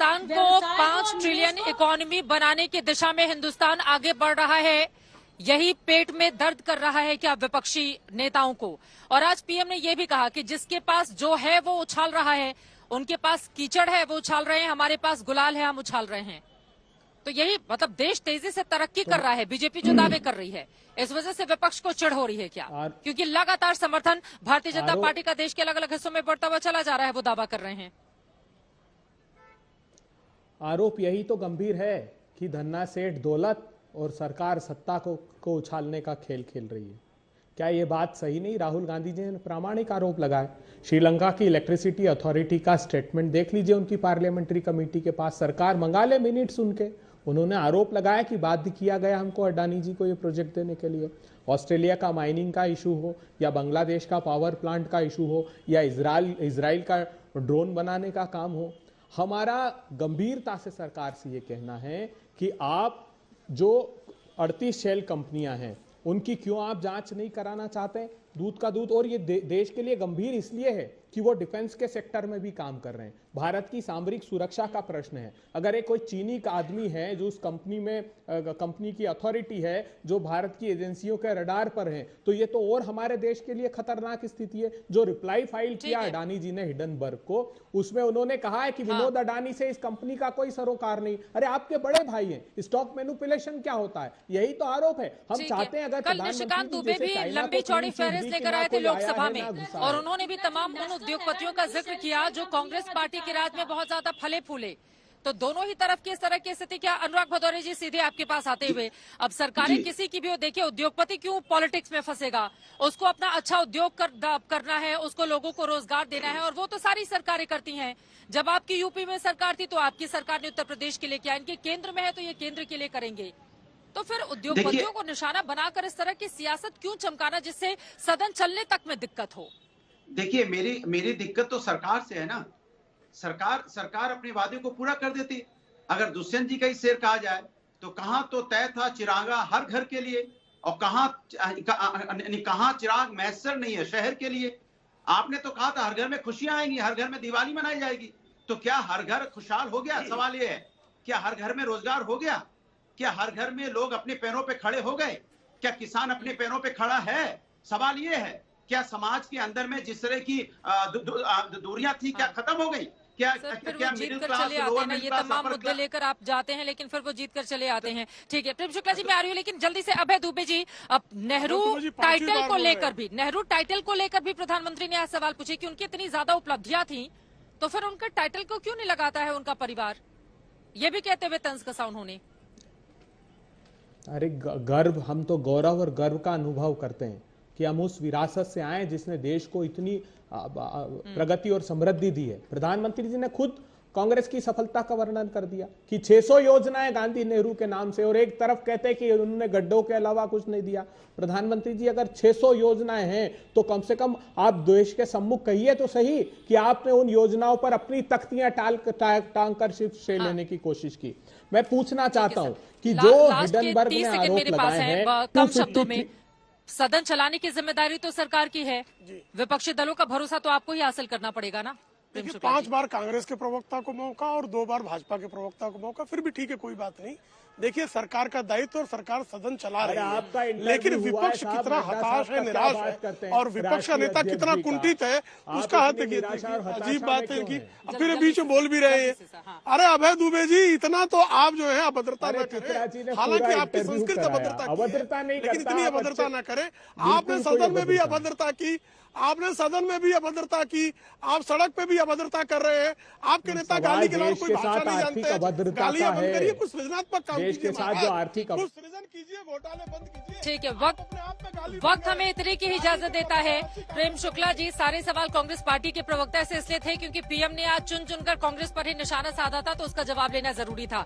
हिंदुस्तान को 5 trillion economy बनाने की दिशा में हिंदुस्तान आगे बढ़ रहा है, यही पेट में दर्द कर रहा है क्या विपक्षी नेताओं को। और आज पीएम ने यह भी कहा कि जिसके पास जो है वो उछाल रहा है, उनके पास कीचड़ है वो उछाल रहे हैं, हमारे पास गुलाल है हम उछाल रहे हैं। तो यही मतलब देश तेजी से तरक्की कर रहा है, बीजेपी जो दावे कर रही है, इस वजह से विपक्ष को चिढ़ हो रही है क्या? क्योंकि लगातार समर्थन भारतीय जनता पार्टी का देश के अलग अलग हिस्सों में बढ़ता हुआ चला जा रहा है, वो दावा कर रहे हैं। आरोप यही तो गंभीर है कि धन्ना सेठ दौलत और सरकार सत्ता को उछालने का खेल खेल रही है। क्या ये बात सही नहीं? राहुल गांधी जी ने प्रामाणिक आरोप लगाए। श्रीलंका की इलेक्ट्रिसिटी अथॉरिटी का स्टेटमेंट देख लीजिए, उनकी पार्लियामेंट्री कमेटी के पास, सरकार मंगा ले मिनट्स उनके। उन्होंने आरोप लगाया कि बाध्य किया गया हमको अडानी जी को ये प्रोजेक्ट देने के लिए। ऑस्ट्रेलिया का माइनिंग का इशू हो, या बांग्लादेश का पावर प्लांट का इशू हो, या इजराइल का ड्रोन बनाने का काम हो, हमारा गंभीरता से सरकार से ये कहना है कि आप जो 38 शेल कंपनियां हैं उनकी क्यों आप जांच नहीं कराना चाहते? दूध का दूध। और ये देश के लिए गंभीर इसलिए है कि वो डिफेंस के सेक्टर में भी काम कर रहे हैं। भारत की सामरिक सुरक्षा का प्रश्न है। अगर एक कोई चीनी का आदमी है जो उस कंपनी की अथॉरिटी है, जो भारत की एजेंसियों के रडार पर है, तो ये तो और हमारे देश के लिए खतरनाक स्थिति है। जो रिप्लाई फाइल किया अडानी जी ने हिडनबर्ग को, उसमें उन्होंने कहा है कि विनोद अडानी से इस कंपनी का कोई सरोकार नहीं। अरे आपके बड़े भाई हैं, स्टॉक मैनिपुलेशन क्या होता है? यही तो आरोप है। हम चाहते हैं अगर निशिकांत दुबे भी लंबी चौड़ी फहरिस्त लेकर आए थे लोकसभा में, और उन्होंने भी तमाम उन उद्योगपतियों का जिक्र किया जो कांग्रेस पार्टी के राज में बहुत ज्यादा फले फूले। तो दोनों ही तरफ की इस तरह की स्थिति क्या? अनुराग भदौरिया जी, सीधे आपके पास आते हुए, अब सरकारें किसी की भी हो, देखिए उद्योगपति क्यों पॉलिटिक्स में फंसेगा? उसको अपना अच्छा उद्योग करना है, उसको लोगों को रोजगार देना है, और वो तो सारी सरकारें करती हैं। जब आपकी यूपी में सरकार थी तो आपकी सरकार ने उत्तर प्रदेश के लिए किया, इनके केंद्र में है तो ये केंद्र के लिए करेंगे। तो फिर उद्योगपतियों को निशाना बनाकर इस तरह की सियासत क्यों चमकाना जिससे सदन चलने तक में दिक्कत हो? देखिए, मेरी दिक्कत तो सरकार से है ना। सरकार अपने वादे को पूरा कर देती। अगर दुष्यंत जी का ही शेर कहा जाए तो कहां तो तय था चिरागा हर घर के लिए, और कहां चिराग मैसर नहीं है शहर के लिए। आपने तो कहा था हर घर में खुशियां आएंगी, हर घर में दिवाली मनाई जाएगी। तो क्या हर घर खुशहाल हो गया? सवाल यह है, क्या हर घर में रोजगार हो गया? क्या हर घर में लोग अपने पैरों पे खड़े हो गए? क्या किसान अपने पैरों पे खड़ा है? सवाल ये है, क्या समाज के अंदर में जिस तरह की दूरियां थी क्या खत्म हो गई? क्या जीत कर चले आते हैं ना, ये तमाम मुद्दे लेकर आप जाते हैं लेकिन फिर वो जीत कर चले आते हैं। ठीक है, प्रेम शुक्ला जी मैं आ रही हूँ, लेकिन जल्दी से अभय दुबे जी, अब नेहरू टाइटल को लेकर भी प्रधानमंत्री ने आज सवाल पूछे कि उनकी इतनी ज्यादा उपलब्धियां थी तो फिर उनके टाइटल को क्यों नहीं लगाता है उनका परिवार? ये भी कहते हुए तंज कसा उन्होंने। अरे गर्व, हम तो गौरव और गर्व का अनुभव करते हैं कि हम उस विरासत से आए जिसने देश को इतनी प्रगति और समृद्धि दी है। प्रधानमंत्री जी ने खुद कांग्रेस की सफलता का वर्णन कर दिया कि 600 योजनाएं गांधी नेहरू के नाम से, और एक तरफ कहते हैं कि उन्होंने गड्ढों के अलावा कुछ नहीं दिया। प्रधानमंत्री जी, अगर 600 योजनाएं हैं तो कम से कम आप देश के सम्मुख कहिए तो सही कि आपने उन योजनाओं पर अपनी तख्तियां टांग कर सिर्फ श्रेय लेने की कोशिश की। मैं पूछना चाहता हूं कि जो हिडनबर्ग ने आरोप लगाए हैं, कम शब्दों में, सदन चलाने की जिम्मेदारी तो सरकार की है, विपक्षी दलों का भरोसा तो आपको ही हासिल करना पड़ेगा ना। देखिए, 5 बार कांग्रेस के प्रवक्ता को मौका और 2 बार भाजपा के प्रवक्ता को मौका, फिर भी ठीक है, कोई बात नहीं। देखिए, सरकार का दायित्व और सरकार सदन चला रही है, लेकिन विपक्ष कितना हताश है, निराश है, और विपक्ष का नेता कितना कुंठित है उसका हाथ देखिए। अजीब बात है इनकी, फिर बीच में बोल भी रहे हैं। अरे अभय दुबे जी, इतना तो आप जो है अभद्रता न करें, हालांकि आपकी संस्कृत अभद्रता नहीं, लेकिन इतनी अभद्रता न करें। आपने सदन में भी अभद्रता की, आपने सदन में भी अभद्रता की, आप सड़क पे भी अभद्रता कर रहे हैं। आपके नेता गाली के अलावा कोई भाषा नहीं जानते। गालियां बंद करिए, कुछ सृजनात्मक काम देश के साथ जो आर्थिक कुछ सृजन कीजिए, घोटाले बंद कीजिए। ठीक है, वक्त हमें इतने की इजाजत देता है। प्रेम शुक्ला जी, सारे सवाल कांग्रेस पार्टी के प्रवक्ता से इसलिए थे क्योंकि पीएम ने आज चुन चुनकर कांग्रेस पर ही निशाना साधा था, तो उसका जवाब लेना जरूरी था।